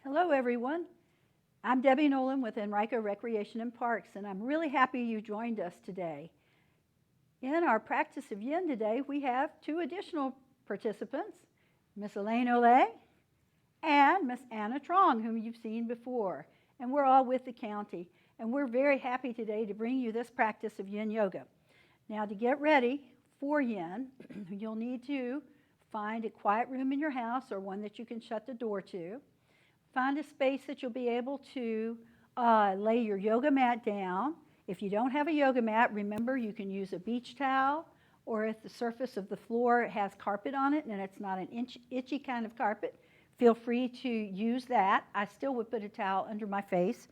Hello, everyone. I'm Debbie Nolan with Enrico Recreation and Parks, and I'm really happy you joined us today. In our practice of Yin today, we have two additional participants, Miss Elaine Olay and Miss Anna Trong, whom you've seen before. And we're all with the county, and we're very happy today to bring you this practice of Yin Yoga. Now, to get ready for Yin, you'll need to find a quiet room in your house or one that you can shut the door to. Find a space that you'll be able to lay your yoga mat down. If you don't have a yoga mat, remember you can use a beach towel, or if the surface of the floor has carpet on it and it's not an itchy kind of carpet, feel free to use that. I still would put a towel under my face.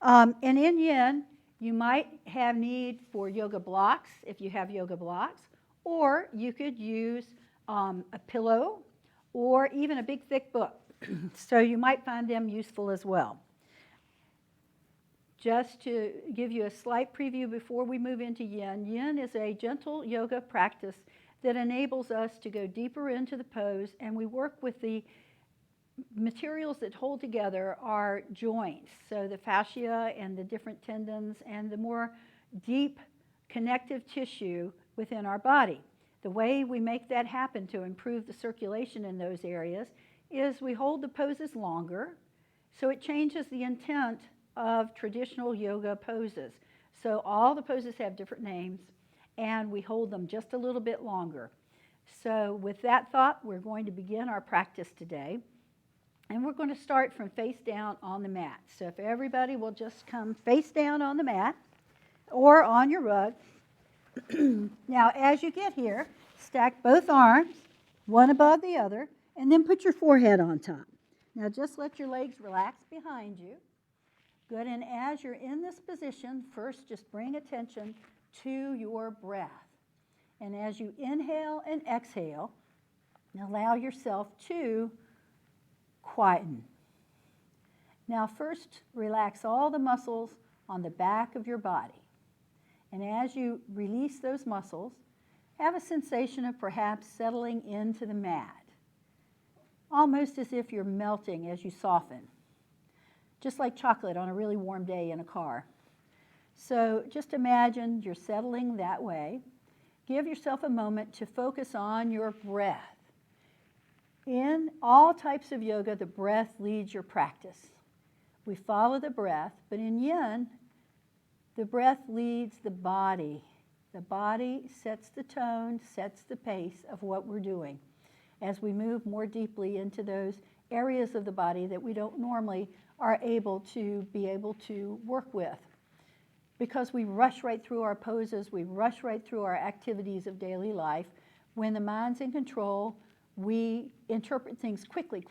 And in Yin, you might have need for yoga blocks if you have yoga blocks, or you could use a pillow or even a big thick book. So you might find them useful as well. Just to give you a slight preview before we move into Yin, Yin is a gentle yoga practice that enables us to go deeper into the pose, and we work with the materials that hold together our joints, so the fascia and the different tendons and the more deep connective tissue within our body. The way we make that happen to improve the circulation in those areas is we hold the poses longer, so it changes the intent of traditional yoga poses. So all the poses have different names, and we hold them just a little bit longer. So with that thought, we're going to begin our practice today, and we're going to start from face down on the mat. So if everybody will just come face down on the mat or on your rug. Now, as you get here, stack both arms, one above the other, and then put your forehead on top. Now just let your legs relax behind you. Good, and as you're in this position, first just bring attention to your breath. And as you inhale and exhale, allow yourself to quieten. Now first, relax all the muscles on the back of your body. And as you release those muscles, have a sensation of perhaps settling into the mat, almost as if you're melting as you soften, just like chocolate on a really warm day in a car. So just imagine you're settling that way. Give yourself a moment to focus on your breath. In all types of yoga, the breath leads your practice. We follow the breath, but in Yin, the breath leads the body. The body sets the tone, sets the pace of what we're doing as we move more deeply into those areas of the body that we don't normally are able to work with. Because we rush right through our poses, we rush right through our activities of daily life. When the mind's in control, we interpret things quickly.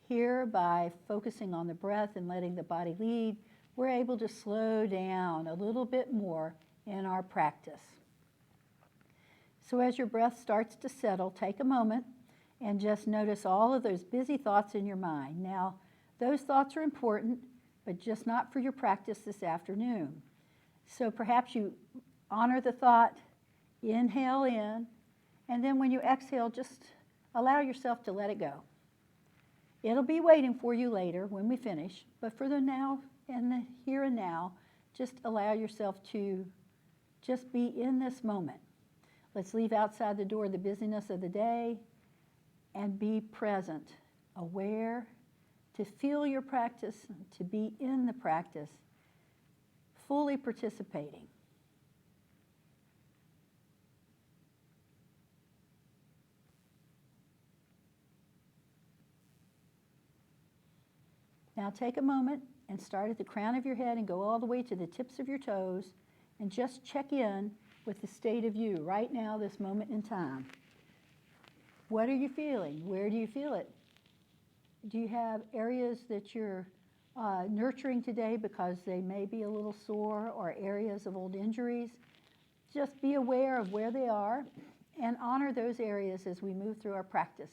Here, by focusing on the breath and letting the body lead, we're able to slow down a little bit more in our practice. So as your breath starts to settle, take a moment and just notice all of those busy thoughts in your mind. Now, those thoughts are important, but just not for your practice this afternoon. So perhaps you honor the thought, inhale in, and then when you exhale, just allow yourself to let it go. It'll be waiting for you later when we finish, but for the now and the here and now, just allow yourself to just be in this moment. Let's leave outside the door the busyness of the day and be present, aware, to feel your practice, to be in the practice, fully participating. Now take a moment and start at the crown of your head and go all the way to the tips of your toes and just check in with the state of you right now, this moment in time. What are you feeling? Where do you feel it? Do you have areas that you're nurturing today because they may be a little sore, or areas of old injuries? Just be aware of where they are and honor those areas as we move through our practice.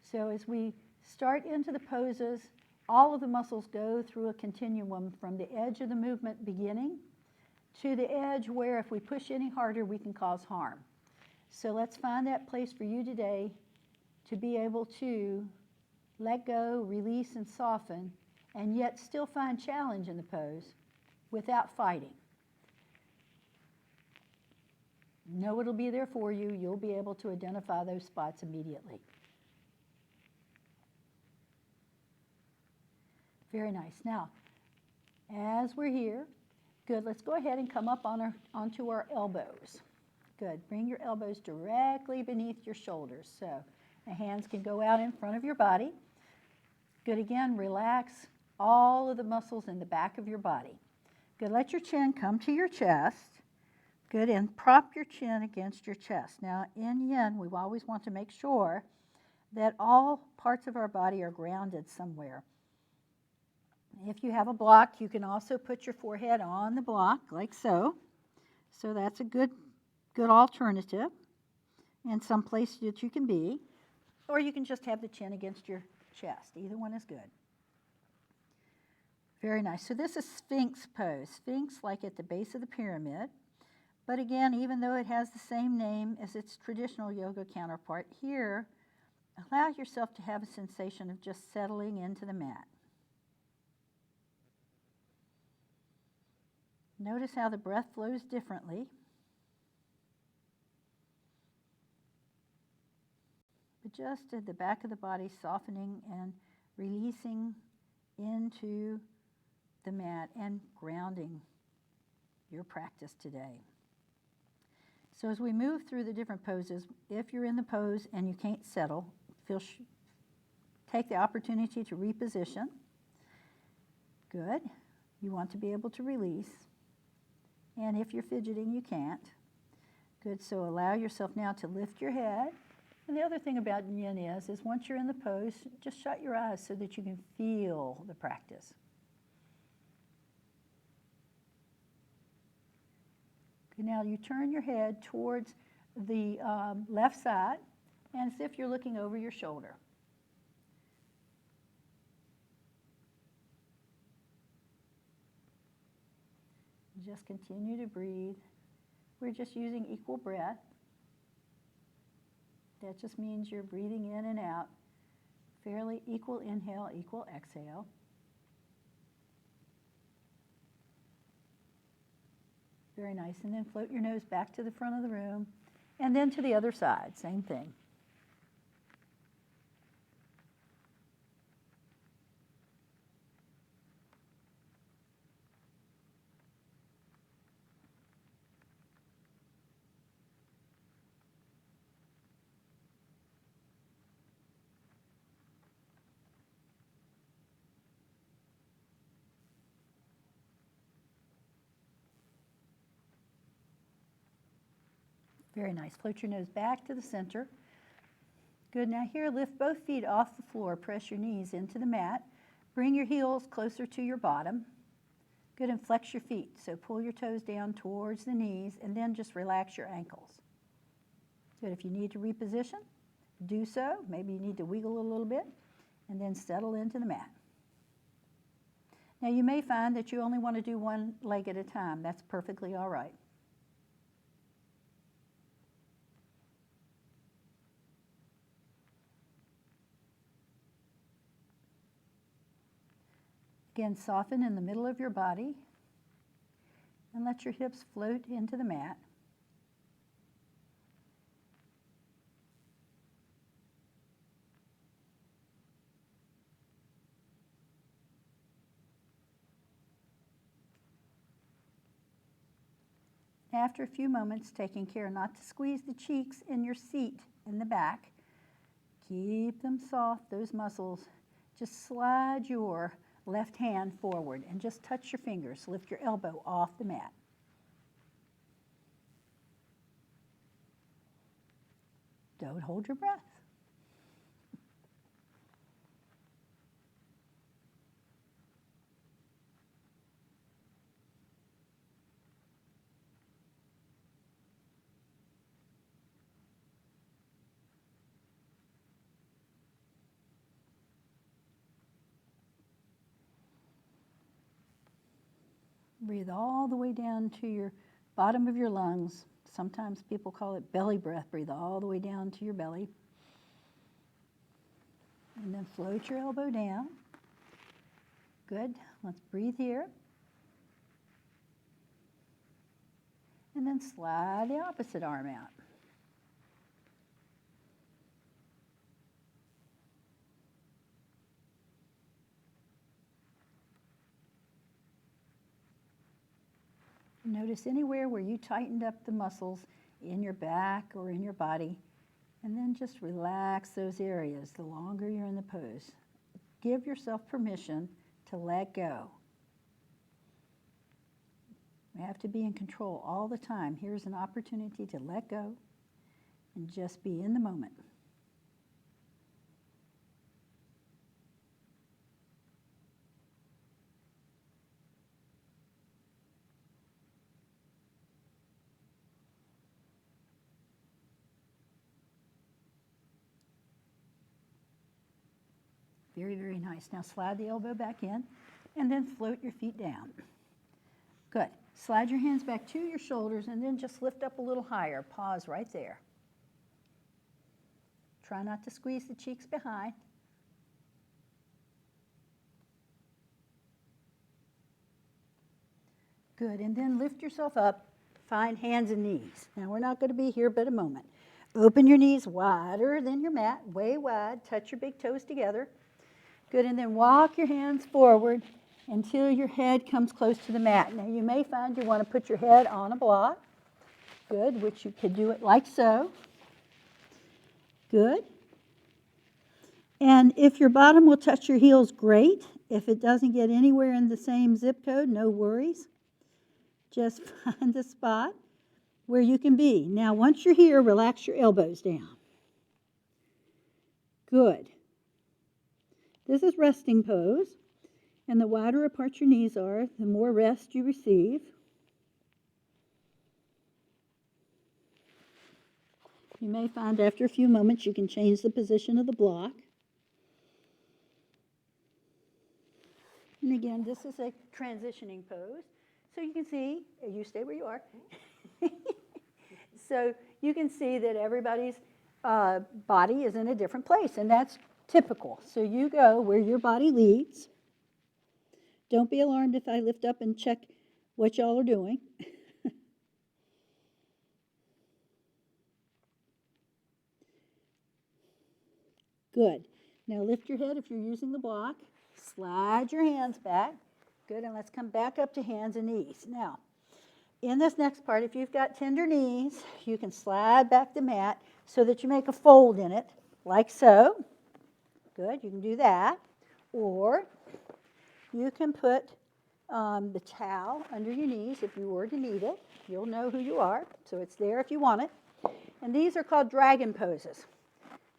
So as we start into the poses, all of the muscles go through a continuum from the edge of the movement beginning to the edge where if we push any harder, we can cause harm. So let's find that place for you today to be able to let go, release, and soften, and yet still find challenge in the pose without fighting. Know it'll be there for you. You'll be able to identify those spots immediately. Very nice. Now, as we're here, good, let's go ahead and come up onto our elbows. Good. Bring your elbows directly beneath your shoulders. So the hands can go out in front of your body. Good. Again, relax all of the muscles in the back of your body. Good. Let your chin come to your chest. Good. And prop your chin against your chest. Now, in Yin, we always want to make sure that all parts of our body are grounded somewhere. If you have a block, you can also put your forehead on the block, like so. So that's a good alternative and some place that you can be. Or you can just have the chin against your chest. Either one is good. Very nice. So this is Sphinx pose. Sphinx, like at the base of the pyramid. But again, even though it has the same name as its traditional yoga counterpart, here, allow yourself to have a sensation of just settling into the mat. Notice how the breath flows differently. But just at the back of the body, softening and releasing into the mat and grounding your practice today. So as we move through the different poses, if you're in the pose and you can't settle, take the opportunity to reposition. Good. You want to be able to release. And if you're fidgeting, you can't. Good, so allow yourself now to lift your head. And the other thing about Yin is once you're in the pose, just shut your eyes so that you can feel the practice. Good, now you turn your head towards the left side, and as if you're looking over your shoulder. Just continue to breathe. We're just using equal breath. That just means you're breathing in and out. Fairly equal inhale, equal exhale. Very nice. And then float your nose back to the front of the room. And then to the other side, same thing. Very nice. Float your nose back to the center. Good. Now here, lift both feet off the floor. Press your knees into the mat. Bring your heels closer to your bottom. Good. And flex your feet. So pull your toes down towards the knees and then just relax your ankles. Good. If you need to reposition, do so. Maybe you need to wiggle a little bit and then settle into the mat. Now you may find that you only want to do one leg at a time. That's perfectly all right. Again, soften in the middle of your body and let your hips float into the mat. After a few moments, taking care not to squeeze the cheeks in your seat in the back. Keep them soft, those muscles. Just slide your left hand forward and just touch your fingers. Lift your elbow off the mat. Don't hold your breath. Breathe all the way down to your bottom of your lungs. Sometimes people call it belly breath. Breathe all the way down to your belly. And then float your elbow down. Good. Let's breathe here. And then slide the opposite arm out. Notice anywhere where you tightened up the muscles in your back or in your body, and then just relax those areas the longer you're in the pose. Give yourself permission to let go. We have to be in control all the time. Here's an opportunity to let go and just be in the moment. Very, very nice. Now slide the elbow back in and then float your feet down. Good. Slide your hands back to your shoulders and then just lift up a little higher. Pause right there. Try not to squeeze the cheeks behind. Good. And then lift yourself up. Find hands and knees. Now we're not going to be here but a moment. Open your knees wider than your mat, way wide. Touch your big toes together. Good, and then walk your hands forward until your head comes close to the mat. Now you may find you want to put your head on a block. Good, which you could do it like so. Good. And if your bottom will touch your heels, great. If it doesn't get anywhere in the same zip code, no worries. Just find a spot where you can be. Now once you're here, relax your elbows down. Good. This is resting pose, and the wider apart your knees are, the more rest you receive. You may find after a few moments you can change the position of the block. And again, this is a transitioning pose. So you can see, you stay where you are. So you can see that everybody's body is in a different place, and that's typical. So you go where your body leads. Don't be alarmed if I lift up and check what y'all are doing. Good. Now lift your head if you're using the block. Slide your hands back. Good, and let's come back up to hands and knees. Now, in this next part, if you've got tender knees, you can slide back the mat so that you make a fold in it, like so. Good, you can do that. Or you can put the towel under your knees if you were to need it. You'll know who you are, so it's there if you want it. And these are called dragon poses.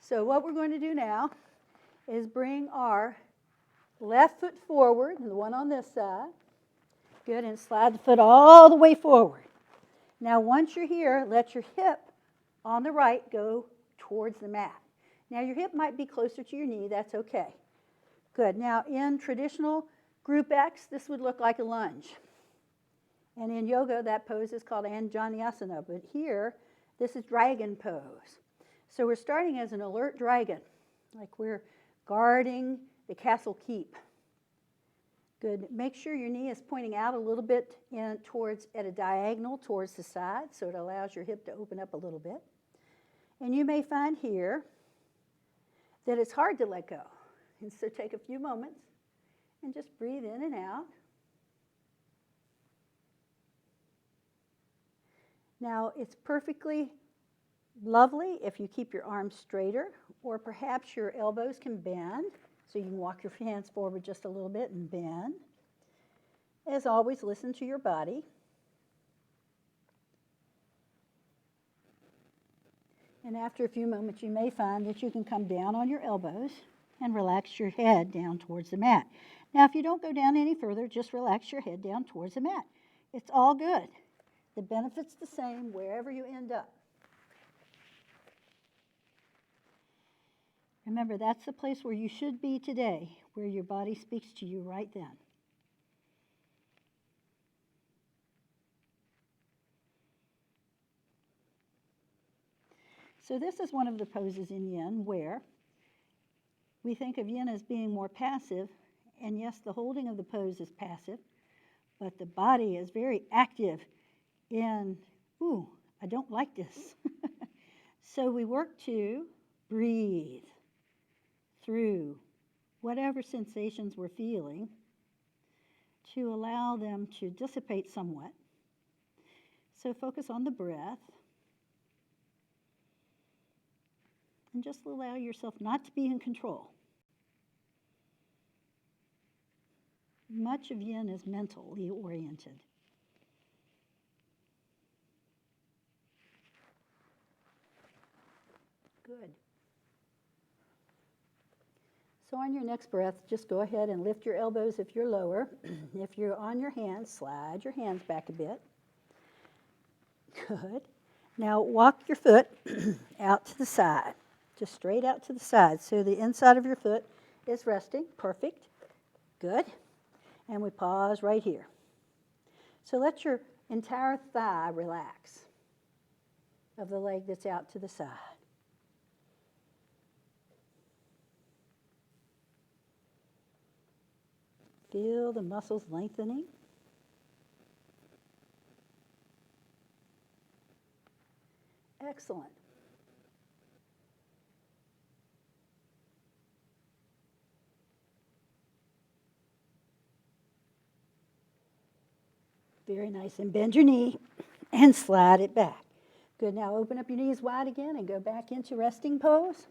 So what we're going to do now is bring our left foot forward, the one on this side. Good, and slide the foot all the way forward. Now once you're here, let your hip on the right go towards the mat. Now your hip might be closer to your knee, that's okay. Good, now in traditional Group X, this would look like a lunge. And in yoga, that pose is called Anjaneyasana, but here, this is dragon pose. So we're starting as an alert dragon, like we're guarding the castle keep. Good. Make sure your knee is pointing out a little bit at a diagonal towards the side, so it allows your hip to open up a little bit. And you may find here that it's hard to let go. And so take a few moments and just breathe in and out. Now, it's perfectly lovely if you keep your arms straighter, or perhaps your elbows can bend, so you can walk your hands forward just a little bit and bend. As always, listen to your body. And after a few moments, you may find that you can come down on your elbows and relax your head down towards the mat. Now, if you don't go down any further, just relax your head down towards the mat. It's all good. The benefit's the same wherever you end up. Remember, that's the place where you should be today, where your body speaks to you right then. So this is one of the poses in Yin where We think of yin as being more passive, and yes, the holding of the pose is passive, but the body is very active in, ooh, I don't like this. So we work to breathe through whatever sensations we're feeling to allow them to dissipate somewhat. So focus on the breath and just allow yourself not to be in control. Much of yin is mentally oriented. Good. So on your next breath, just go ahead and lift your elbows if you're lower. If you're on your hands, slide your hands back a bit. Good. Now walk your foot out to the side, just straight out to the side. So the inside of your foot is resting. Perfect. Good. And we pause right here. So let your entire thigh relax of the leg that's out to the side. Feel the muscles lengthening. Excellent. Very nice. And bend your knee and slide it back. Good. Now open up your knees wide again and go back into resting pose.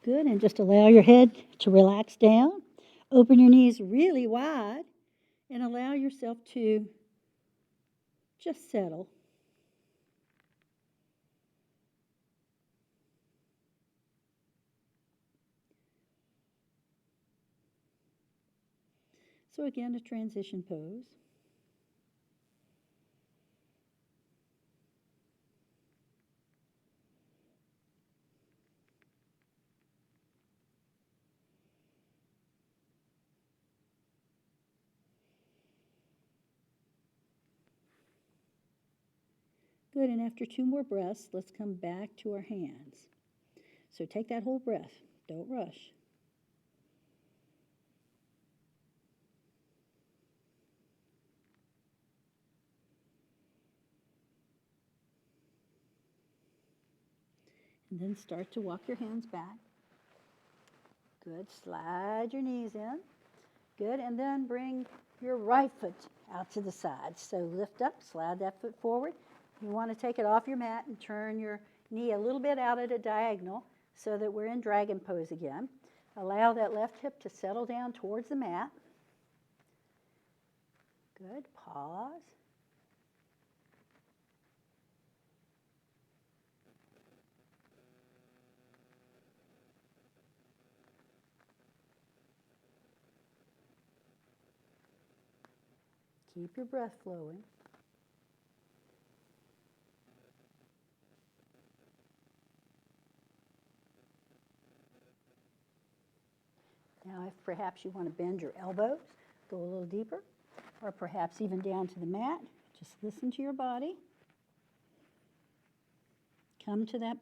Good. And just allow your head to relax down. Open your knees really wide and allow yourself to just settle. So again, a transition pose. Good, and after 2 more breaths, let's come back to our hands. So take that whole breath. Don't rush. And then start to walk your hands back. Good. Slide your knees in. Good. And then bring your right foot out to the side. So lift up, slide that foot forward. You want to take it off your mat and turn your knee a little bit out at a diagonal so that we're in dragon pose again. Allow that left hip to settle down towards the mat. Good. Pause. Keep your breath flowing. Now, if perhaps you want to bend your elbows, go a little deeper, or perhaps even down to the mat, just listen to your body. Come to that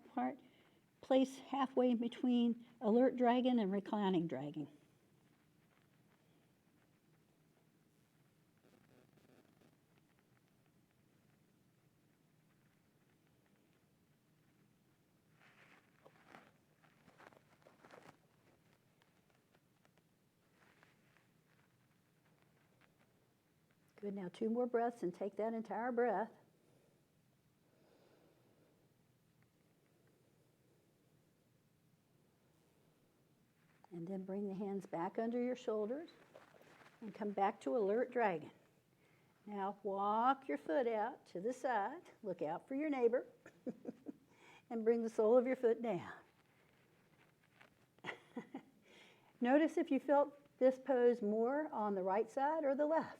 place halfway between alert dragon and reclining dragon. Good, now 2 more breaths and take that entire breath. And then bring the hands back under your shoulders and come back to alert dragon. Now walk your foot out to the side, look out for your neighbor, and bring the sole of your foot down. Notice if you felt this pose more on the right side or the left.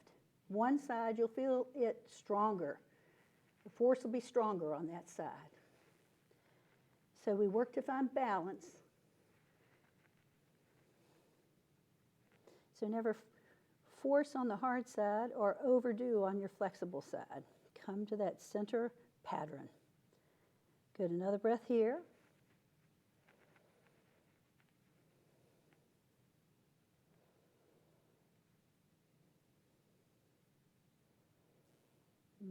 One side, you'll feel it stronger. The force will be stronger on that side. So we work to find balance. So never force on the hard side or overdo on your flexible side. Come to that center pattern. Good, another breath here.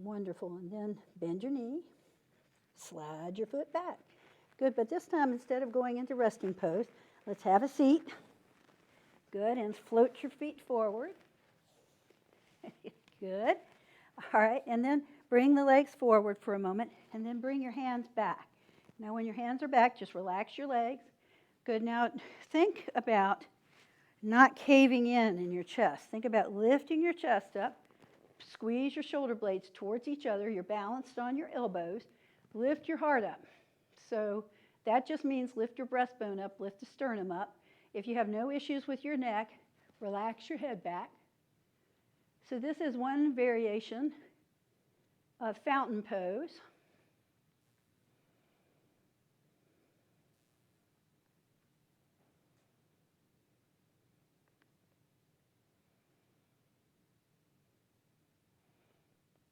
Wonderful. And then bend your knee, slide your foot back. Good, but this time instead of going into resting pose, let's have a seat. Good, and float your feet forward. Good. All right, and then bring the legs forward for a moment, and then bring your hands back. Now when your hands are back, just relax your legs. Good, now think about not caving in your chest. Think about lifting your chest up. Squeeze your shoulder blades towards each other. You're balanced on your elbows. Lift your heart up. So that just means lift your breastbone up, lift the sternum up. If you have no issues with your neck, relax your head back. So this is one variation of fountain pose.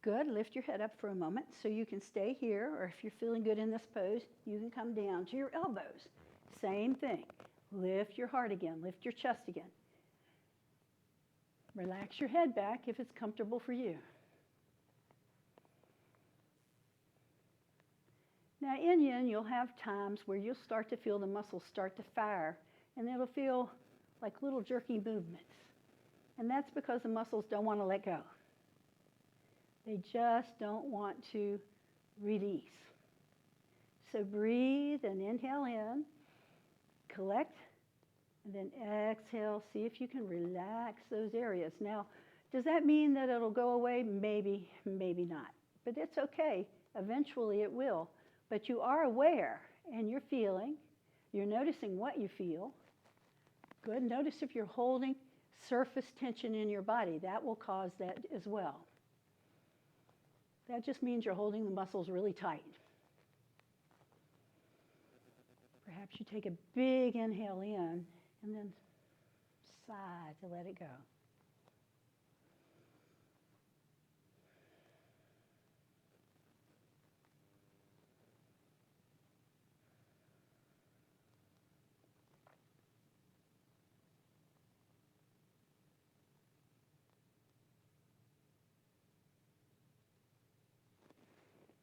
Good. Lift your head up for a moment so you can stay here, or if you're feeling good in this pose, you can come down to your elbows. Same thing. Lift your heart again. Lift your chest again. Relax your head back if it's comfortable for you. Now in Yin, you'll have times where you'll start to feel the muscles start to fire, and it'll feel like little jerky movements. And that's because the muscles don't want to let go. They just don't want to release. So breathe and inhale in, collect, and then exhale. See if you can relax those areas. Now, does that mean that it'll go away? Maybe, maybe not. But it's okay. Eventually it will. But you are aware and you're feeling. You're noticing what you feel. Good. Notice if you're holding surface tension in your body. That will cause that as well. That just means you're holding the muscles really tight. Perhaps you take a big inhale in and then sigh to let it go.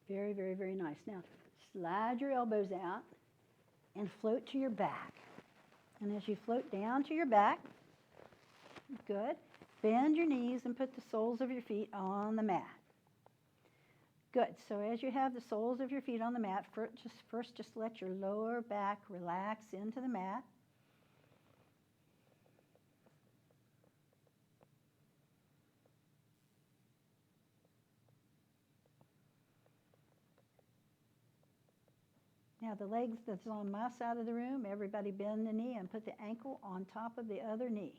Very, very, very nice. Now, slide your elbows out and float to your back. And as you float down to your back, good, bend your knees and put the soles of your feet on the mat. Good. So as you have the soles of your feet on the mat, first just let your lower back relax into the mat. Now the legs that's on my side of the room, everybody bend the knee and put the ankle on top of the other knee.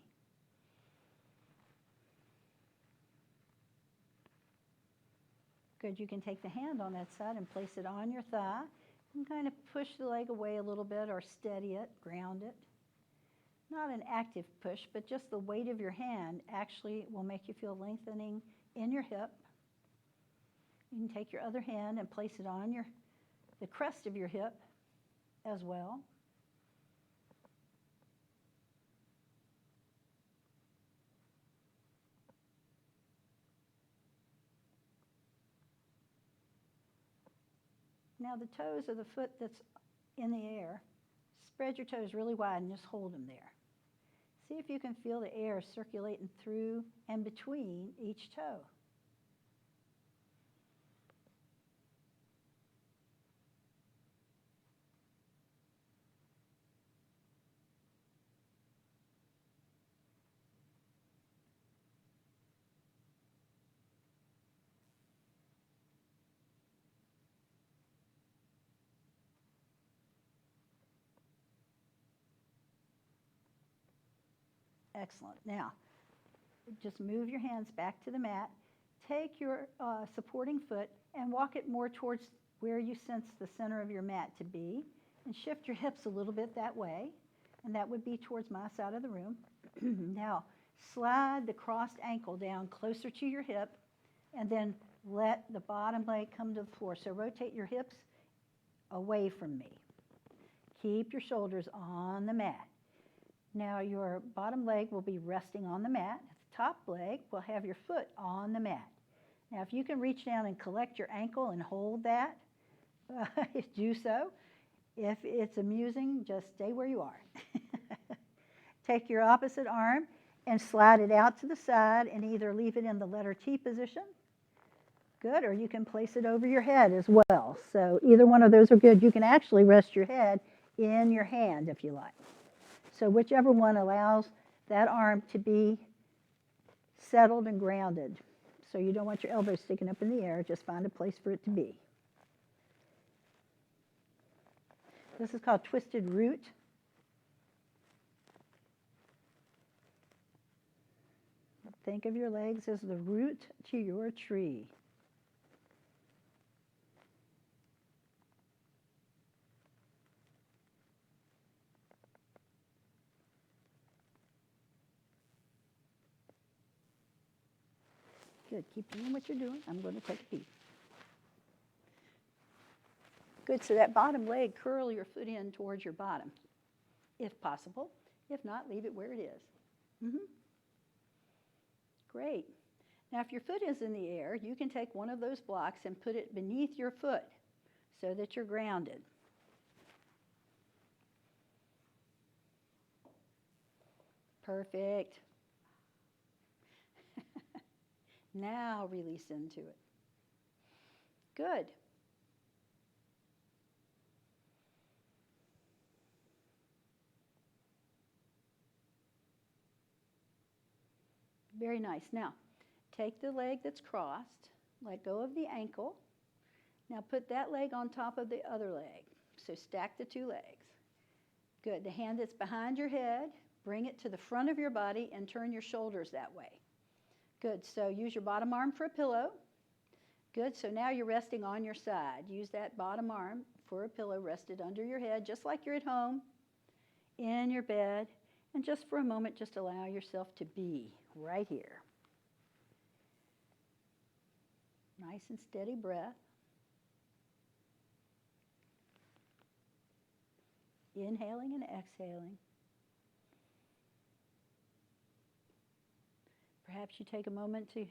Good, you can take the hand on that side and place it on your thigh and kind of push the leg away a little bit or steady it, ground it. Not an active push, but just the weight of your hand actually will make you feel lengthening in your hip. You can take your other hand and place it on the crest of your hip as well. Now the toes of the foot that's in the air, spread your toes really wide and just hold them there. See if you can feel the air circulating through and between each toe. Excellent. Now, just move your hands back to the mat. Take your supporting foot and walk it more towards where you sense the center of your mat to be, and shift your hips a little bit that way, and that would be towards my side of the room. Now, slide the crossed ankle down closer to your hip, and then let the bottom leg come to the floor. So rotate your hips away from me. Keep your shoulders on the mat. Now your bottom leg will be resting on the mat. The top leg will have your foot on the mat. Now, if you can reach down and collect your ankle and hold that, do so. If it's amusing, just stay where you are. Take your opposite arm and slide it out to the side and either leave it in the letter T position. Good, or you can place it over your head as well. So either one of those are good. You can actually rest your head in your hand if you like. So whichever one allows that arm to be settled and grounded. So you don't want your elbows sticking up in the air, just find a place for it to be. This is called twisted root. Think of your legs as the root to your tree. Good, keep doing what you're doing. I'm going to take a peek. Good, so that bottom leg, curl your foot in towards your bottom, if possible. If not, leave it where it is. Great. Now, if your foot is in the air, you can take one of those blocks and put it beneath your foot so that you're grounded. Perfect. Now release into it. Good. Very nice. Now, take the leg that's crossed, let go of the ankle. Now put that leg on top of the other leg. So stack the two legs. Good. The hand that's behind your head, bring it to the front of your body and turn your shoulders that way. Good. So use your bottom arm for a pillow. Good. So now you're resting on your side. Use that bottom arm for a pillow rested under your head, just like you're at home, in your bed. And just for a moment, just allow yourself to be right here. Nice and steady breath. Inhaling and exhaling. Perhaps you take a moment to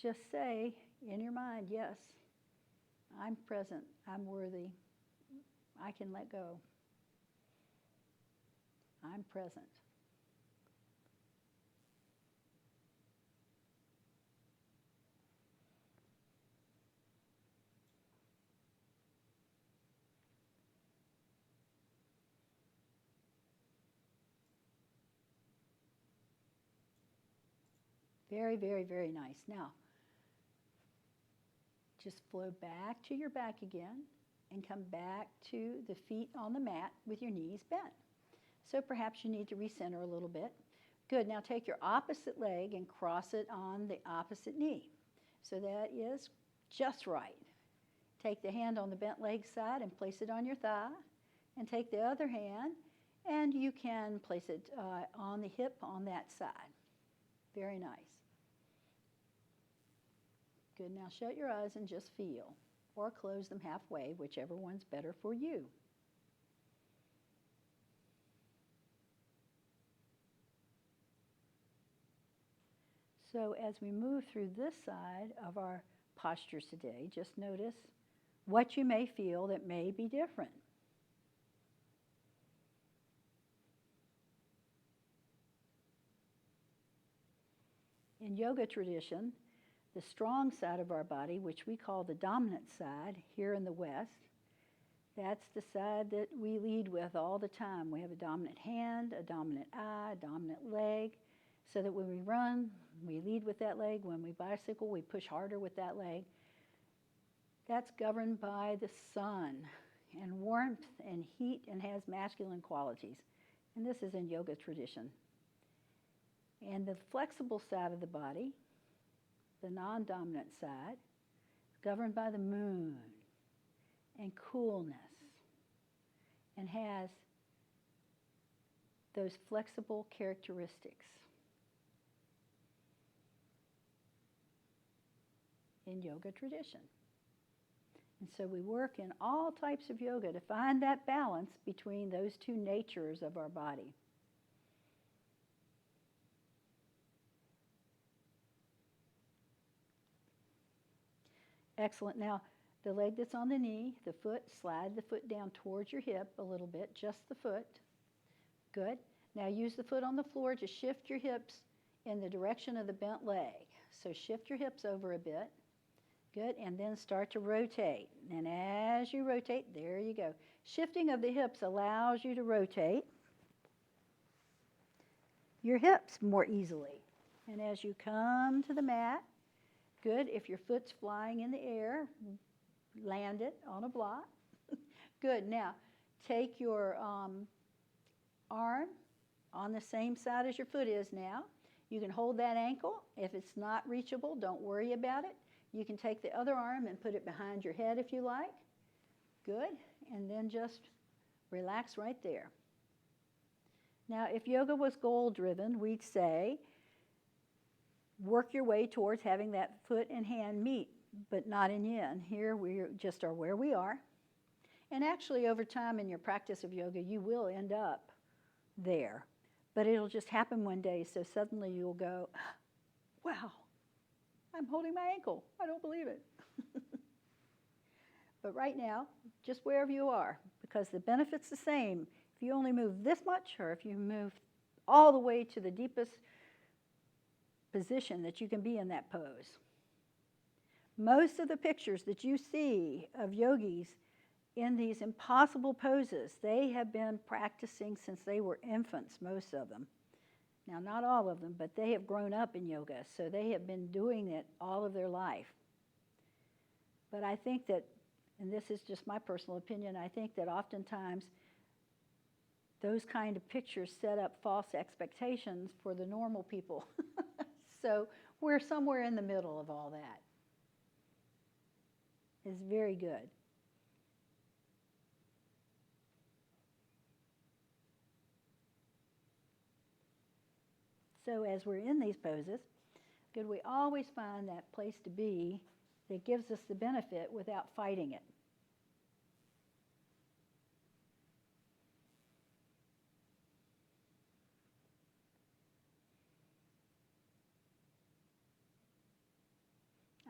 just say in your mind, yes, I'm present, I'm worthy, I can let go. I'm present. Very, very, very nice. Now, just flow back to your back again and come back to the feet on the mat with your knees bent. So perhaps you need to recenter a little bit. Good. Now take your opposite leg and cross it on the opposite knee. So that is just right. Take the hand on the bent leg side and place it on your thigh. And take the other hand and you can place it on the hip on that side. Very nice. Good. Now shut your eyes and just feel, or close them halfway, whichever one's better for you. So as we move through this side of our postures today, just notice what you may feel that may be different. In yoga tradition, the strong side of our body, which we call the dominant side here in the West, that's the side that we lead with all the time. We have a dominant hand, a dominant eye, a dominant leg, so that when we run, we lead with that leg. When we bicycle, we push harder with that leg. That's governed by the sun and warmth and heat and has masculine qualities. And this is in yoga tradition. And the flexible side of the body, the non-dominant side, is governed by the moon and coolness and has those flexible characteristics. In yoga tradition. And so we work in all types of yoga to find that balance between those two natures of our body. Excellent. Now, the leg that's on the knee, the foot, slide the foot down towards your hip a little bit, just the foot. Good. Now use the foot on the floor to shift your hips in the direction of the bent leg. So shift your hips over a bit. Good. And then start to rotate. And as you rotate, there you go. Shifting of the hips allows you to rotate your hips more easily. And as you come to the mat, good. If your foot's flying in the air, land it on a block. Good. Now, take your arm on the same side as your foot is now. You can hold that ankle. If it's not reachable, don't worry about it. You can take the other arm and put it behind your head if you like. Good. And then just relax right there. Now, if yoga was goal-driven, we'd say work your way towards having that foot and hand meet, but not in yin. Here we just are where we are. And actually, over time in your practice of yoga, you will end up there. But it'll just happen one day, so suddenly you'll go, wow, I'm holding my ankle. I don't believe it. But right now, just wherever you are, because the benefit's the same. If you only move this much, or if you move all the way to the deepest position that you can be in that pose. Most of the pictures that you see of yogis in these impossible poses, they have been practicing since they were infants, most of them. Now, not all of them, but they have grown up in yoga, so they have been doing it all of their life. But I think that, and this is just my personal opinion, I think that oftentimes those kind of pictures set up false expectations for the normal people. So we're somewhere in the middle of all that. It's very good. So as we're in these poses, good, we always find that place to be that gives us the benefit without fighting it.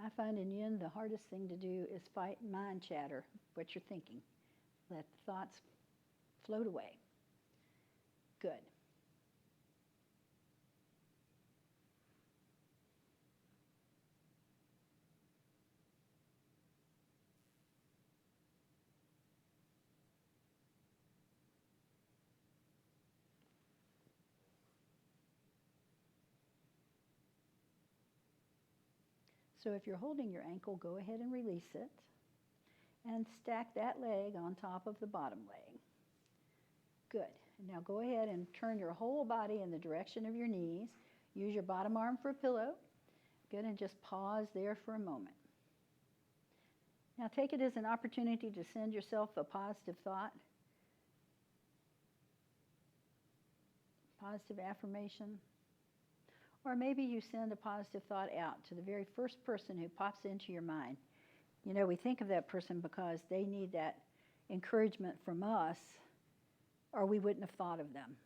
I find in yin the hardest thing to do is fight mind chatter, what you're thinking. Let the thoughts float away. Good. So if you're holding your ankle, go ahead and release it. And stack that leg on top of the bottom leg. Good. Now go ahead and turn your whole body in the direction of your knees. Use your bottom arm for a pillow. Good, and just pause there for a moment. Now take it as an opportunity to send yourself a positive thought, positive affirmation. Or maybe you send a positive thought out to the very first person who pops into your mind. You know, we think of that person because they need that encouragement from us, or we wouldn't have thought of them.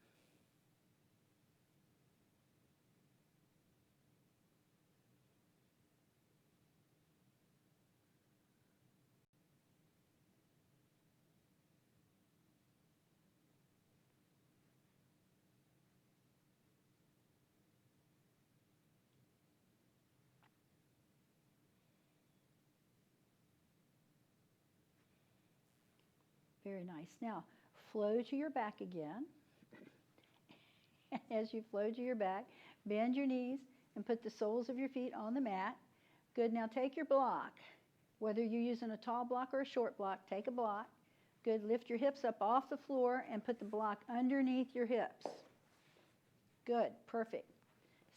Very nice. Now, flow to your back again. As you flow to your back, bend your knees and put the soles of your feet on the mat. Good. Now take your block. Whether you're using a tall block or a short block, take a block. Good. Lift your hips up off the floor and put the block underneath your hips. Good. Perfect.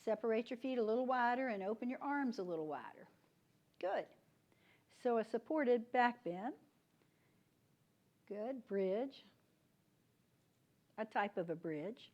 Separate your feet a little wider and open your arms a little wider. Good. So a supported back bend. Good. Bridge. A type of a bridge.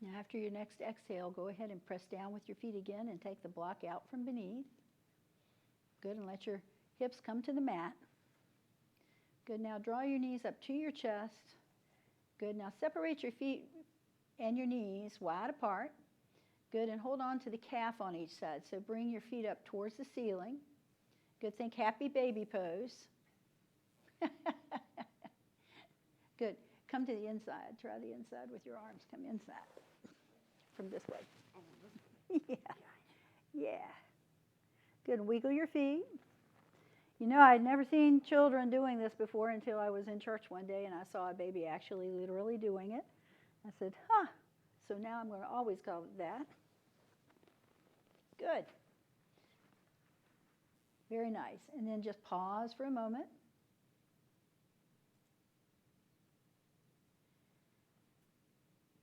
Now after your next exhale, go ahead and press down with your feet again and take the block out from beneath. Good, and let your hips come to the mat. Good, now draw your knees up to your chest. Good, now separate your feet and your knees wide apart. Good, and hold on to the calf on each side. So bring your feet up towards the ceiling. Good, think happy baby pose. Good, come to the inside. Try the inside with your arms. Come inside from this way. Yeah, yeah. Good, wiggle your feet. You know, I'd never seen children doing this before until I was in church one day and I saw a baby actually literally doing it. I said, huh, so now I'm going to always call it that. Good. Very nice. And then just pause for a moment.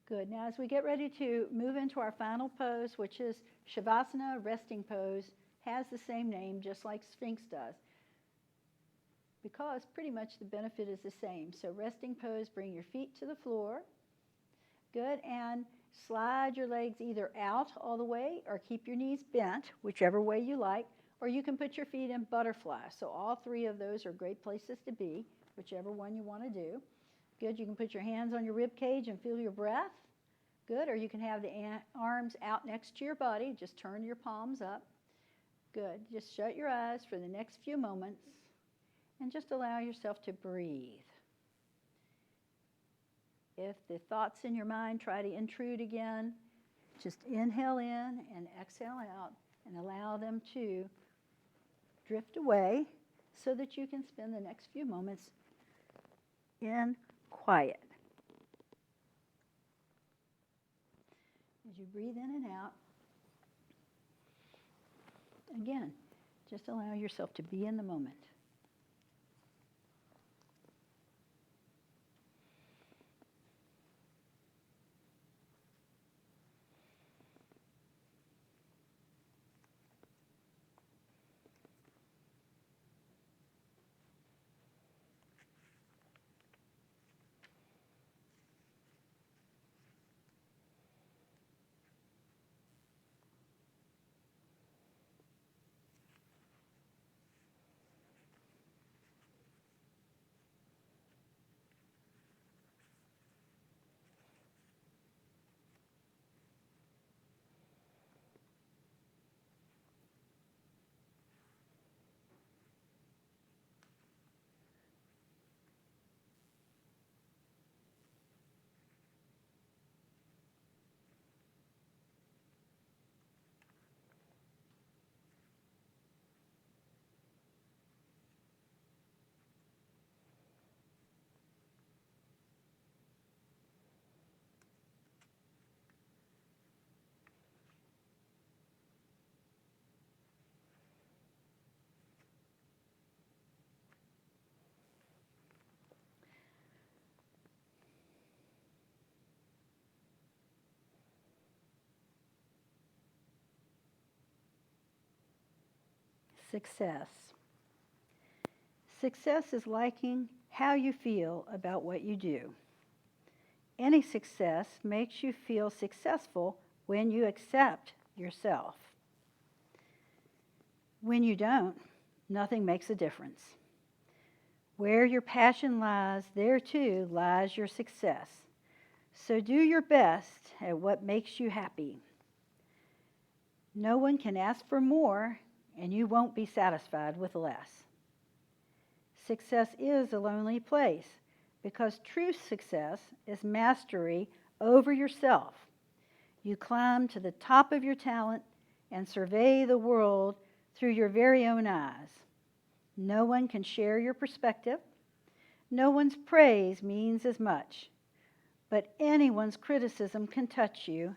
Good. Now as we get ready to move into our final pose, which is Shavasana, resting pose, has the same name just like Sphinx does, because pretty much the benefit is the same. So resting pose, bring your feet to the floor. Good, and slide your legs either out all the way or keep your knees bent, whichever way you like, or you can put your feet in butterfly. So all three of those are great places to be, whichever one you want to do. Good, you can put your hands on your rib cage and feel your breath. Good, or you can have the arms out next to your body. Just turn your palms up. Good, just shut your eyes for the next few moments and just allow yourself to breathe. If the thoughts in your mind try to intrude again, just inhale in and exhale out and allow them to drift away so that you can spend the next few moments in quiet. As you breathe in and out, again, just allow yourself to be in the moment. Success. Success is liking how you feel about what you do. Any success makes you feel successful when you accept yourself. When you don't, nothing makes a difference. Where your passion lies, there too lies your success. So do your best at what makes you happy. No one can ask for more, and you won't be satisfied with less. Success is a lonely place because true success is mastery over yourself. You climb to the top of your talent and survey the world through your very own eyes. No one can share your perspective. No one's praise means as much. But anyone's criticism can touch you,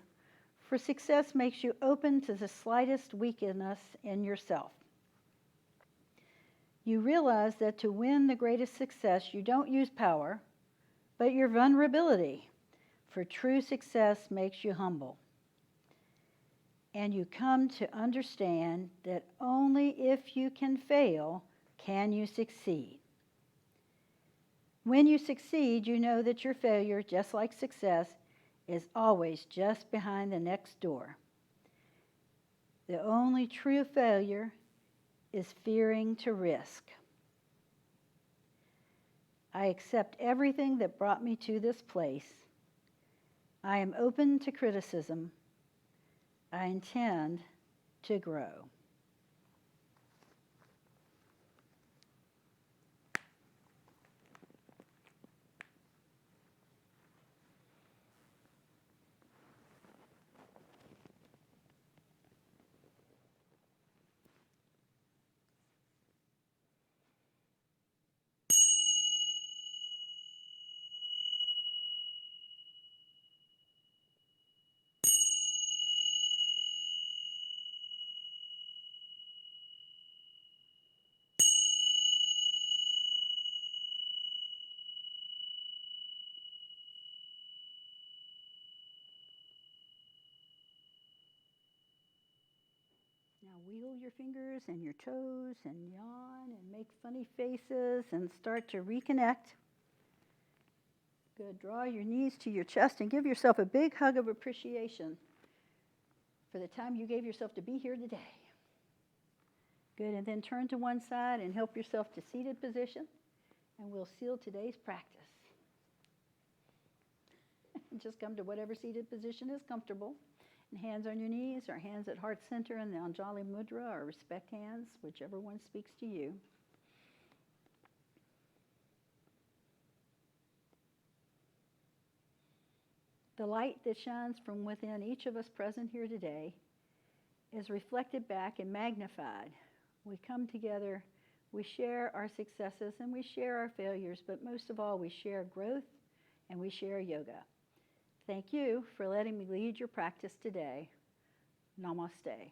for success makes you open to the slightest weakness in yourself. You realize that to win the greatest success, you don't use power, but your vulnerability, for true success makes you humble. And you come to understand that only if you can fail can you succeed. When you succeed, you know that your failure, just like success, is always just behind the next door. The only true failure is fearing to risk. I accept everything that brought me to this place. I am open to criticism. I intend to grow. Now wiggle your fingers and your toes and yawn and make funny faces and start to reconnect. Good. Draw your knees to your chest and give yourself a big hug of appreciation for the time you gave yourself to be here today. Good. And then turn to one side and help yourself to seated position, and we'll seal today's practice. Just come to whatever seated position is comfortable. And hands on your knees, or hands at heart center in the Anjali Mudra, or respect hands, whichever one speaks to you. The light that shines from within each of us present here today is reflected back and magnified. We come together, we share our successes and we share our failures, but most of all, we share growth and we share yoga. Thank you for letting me lead your practice today. Namaste.